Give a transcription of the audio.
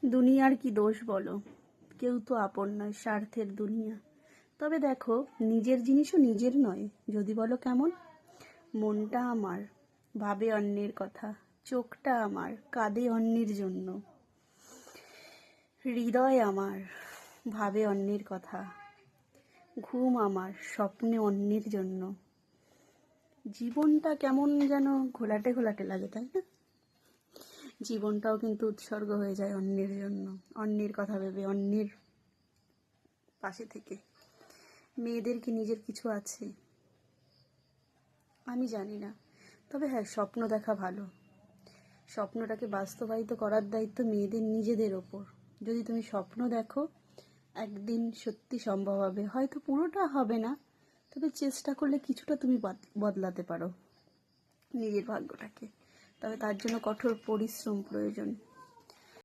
দুনিয়ার কি দোষ বলো, কেউ তো আপন নয়, স্বার্থের দুনিয়া। তবে দেখো, নিজের জিনিসও নিজের নয়। যদি বলো কেমন? মনটা আমার ভাবে অন্যের কথা, চোখটা আমার কাঁদে অন্যের জন্য, হৃদয় আমার ভাবে অন্যের কথা, ঘুম আমার স্বপ্নে অন্যের জন্য। জীবনটা কেমন যেন ঘোলাটে ঘোলাটে লাগে, তাই না? জীবনটাও কিন্তু উৎসর্গ হয়ে যায় অন্যের জন্য, অন্যের কথা ভেবে, অন্যের পাশে থেকে। মেয়েদের কি নিজের কিছু আছে? আমি জানি না। তবে হ্যাঁ, স্বপ্ন দেখা ভালো। স্বপ্নটাকে বাস্তবায়িত করার দায়িত্ব মেয়েদের নিজেদের ওপর। যদি তুমি স্বপ্ন দেখো, একদিন সত্যি সম্ভব হবে। হয়তো পুরোটা হবে না, তবে চেষ্টা করলে কিছুটা তুমি বদলাতে পারো নিজের ভাগ্যটাকে। তবে তার জন্য কঠোর পরিশ্রম প্রয়োজন।